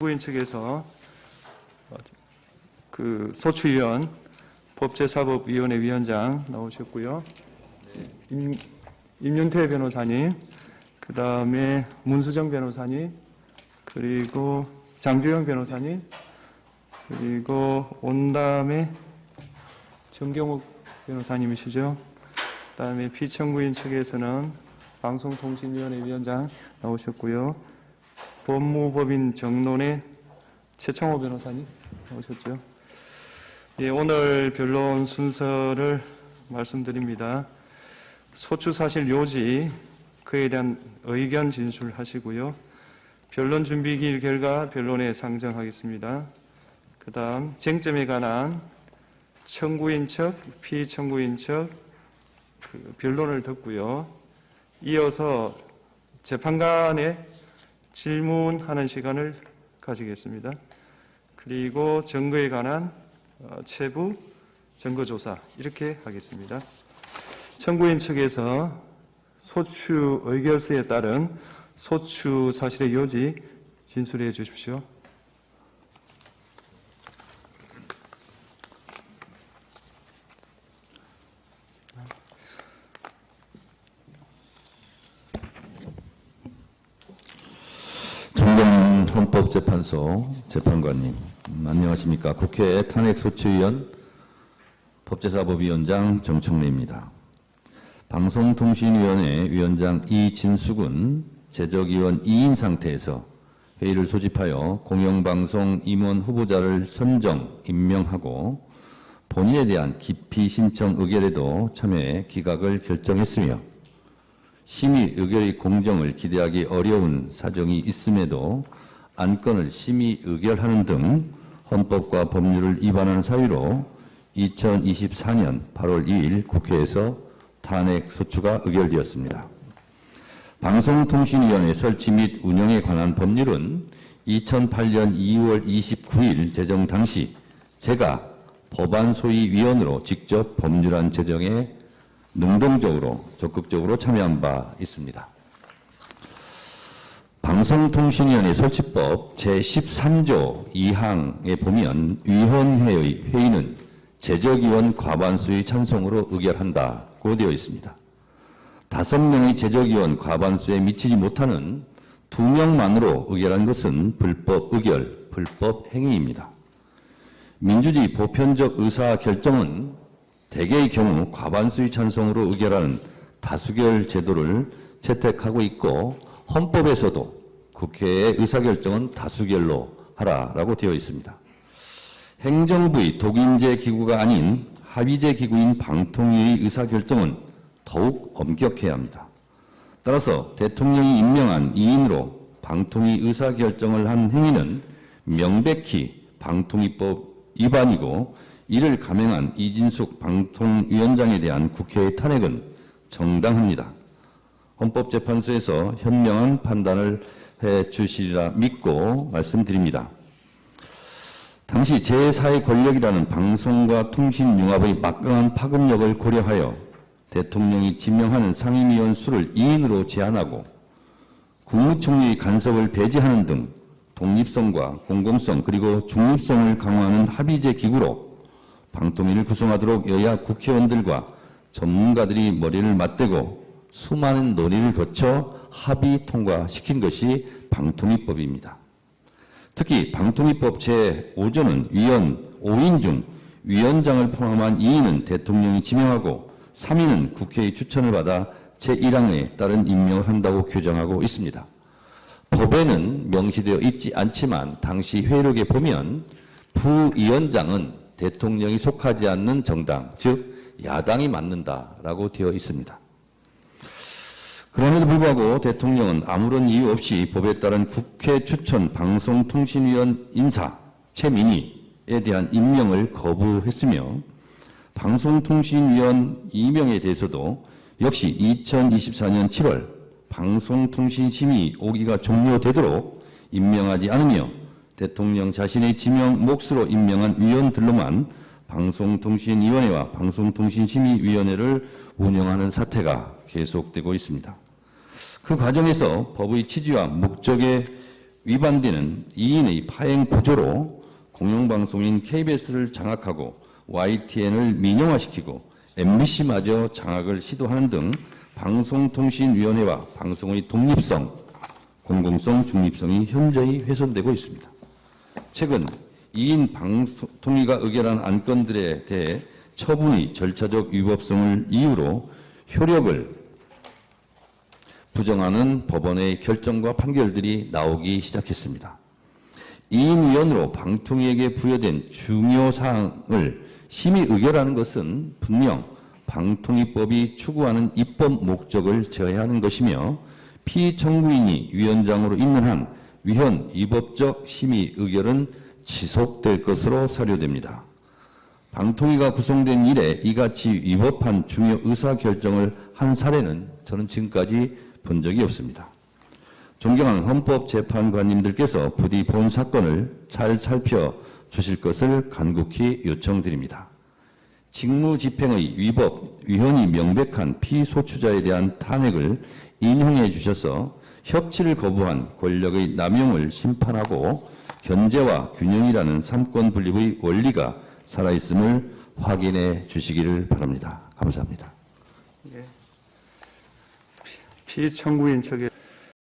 부인 측에서 소추위원 법제사법위원회 위원장 나오셨고요. 임윤태 변호사님, 그 다음에 문수정 변호사님, 그리고 장주영 변호사님, 그리고 온 다음에 정경욱 변호사님이시죠. 그 다음에 피청구인 측에서는 방송통신위원회 위원장 나오셨고요. 법무법인 정론의 최청호 변호사님 나오셨죠. 예, 오늘 변론 순서를 말씀드립니다. 소추사실 요지, 그에 대한 의견 진술하시고요. 변론 준비기일 결과 변론에 상정하겠습니다. 그 다음 쟁점에 관한 청구인 측, 피청구인 측 변론을 듣고요. 이어서 재판관의 질문하는 시간을 가지겠습니다. 그리고 증거에 관한 최부 증거조사 이렇게 하겠습니다. 청구인 측에서 소추 의결서에 따른 소추 사실의 요지 진술해 주십시오. 정동훈 헌법재판소 재판관님, 안녕하십니까. 국회 탄핵소추위원 법제사법위원장 정청래입니다. 방송통신위원회 위원장 이진숙은 재적위원 2인 상태에서 회의를 소집하여 공영방송 임원 후보자를 선정, 임명하고 본인에 대한 기피 신청 의결에도 참여해 기각을 결정했으며 심의 의결의 공정을 기대하기 어려운 사정이 있음에도 안건을 심의 의결하는 등 헌법과 법률을 위반한 사유로 2024년 8월 2일 국회에서 탄핵 소추가 의결되었습니다. 방송통신위원회 설치 및 운영에 관한 법률은 2008년 2월 29일 제정 당시 제가 법안소위위원으로 직접 법률안 제정에 능동적으로 적극적으로 참여한 바 있습니다. 방송통신위원회 설치법 제13조 2항에 보면 위원회의 회의는 제적위원 과반수의 찬성으로 의결한다고 되어 있습니다. 5명의 제적위원 과반수에 미치지 못하는 2명만으로 의결한 것은 불법 의결, 불법 행위입니다. 민주주의 보편적 의사결정은 대개의 경우 과반수의 찬성으로 의결하는 다수결 제도를 채택하고 있고 헌법에서도 국회의 의사결정은 다수결로 하라라고 되어 있습니다. 행정부의 독임제 기구가 아닌 합의제 기구인 방통위의 의사결정은 더욱 엄격해야 합니다. 따라서 대통령이 임명한 2인으로 방통위 의사결정을 한 행위는 명백히 방통위법 위반이고 이를 감행한 이진숙 방통위원장에 대한 국회의 탄핵은 정당합니다. 헌법재판소에서 현명한 판단을 해 주시리라 믿고 말씀드립니다. 당시 제4의 권력이라는 방송과 통신융합의 막강한 파급력을 고려하여 대통령이 지명하는 상임위원 수를 2인으로 제한하고 국무총리의 간섭을 배제하는 등 독립성과 공공성 그리고 중립성을 강화하는 합의제 기구로 방통위를 구성하도록 여야 국회의원들과 전문가들이 머리를 맞대고 수많은 논의를 거쳐 합의 통과시킨 것이 방통위법입니다. 특히 방통위법 제5조는 위원 5인 중 위원장을 포함한 2인은 대통령이 지명하고 3인은 국회의 추천을 받아 제1항에 따른 임명을 한다고 규정하고 있습니다. 법에는 명시되어 있지 않지만 당시 회의록에 보면 부위원장은 대통령이 속하지 않는 정당, 즉 야당이 맡는다라고 되어 있습니다. 그럼에도 불구하고 대통령은 아무런 이유 없이 법에 따른 국회 추천 방송통신위원 인사 최민희에 대한 임명을 거부했으며 방송통신위원 임명에 대해서도 역시 2024년 7월 방송통신심의 5기가 종료되도록 임명하지 않으며 대통령 자신의 지명 몫으로 임명한 위원들로만 방송통신위원회와 방송통신심의위원회를 운영하는 사태가 계속되고 있습니다. 그 과정에서 법의 취지와 목적에 위반되는 2인의 파행 구조로 공영방송인 KBS를 장악하고 YTN을 민영화시키고 MBC마저 장악을 시도하는 등 방송통신위원회와 방송의 독립성, 공공성, 중립성이 현저히 훼손되고 있습니다. 최근 2인 방통위가 의결한 안건들에 대해 처분의 절차적 위법성을 이유로 효력을 부정하는 법원의 결정과 판결들이 나오기 시작했습니다. 2인 위원으로 방통위에게 부여된 중요 사항을 심의 의결하는 것은 분명 방통위법이 추구하는 입법 목적을 제어하는 것이며 피청구인이 위원장으로 있는 한 위헌 위법적 심의 의결은 지속될 것으로 사료됩니다. 방통위가 구성된 이래 이같이 위법한 중요 의사결정을 한 사례는 저는 지금까지 본 적이 없습니다. 존경하는 헌법재판관님들께서 부디 본 사건을 잘 살펴주실 것을 간곡히 요청드립니다. 직무집행의 위법, 위헌이 명백한 피소추자에 대한 탄핵을 인용해 주셔서 협치를 거부한 권력의 남용을 심판하고 견제와 균형이라는 삼권 분립의 원리가 살아있음을 확인해 주시기를 바랍니다. 감사합니다. 피청구인 측에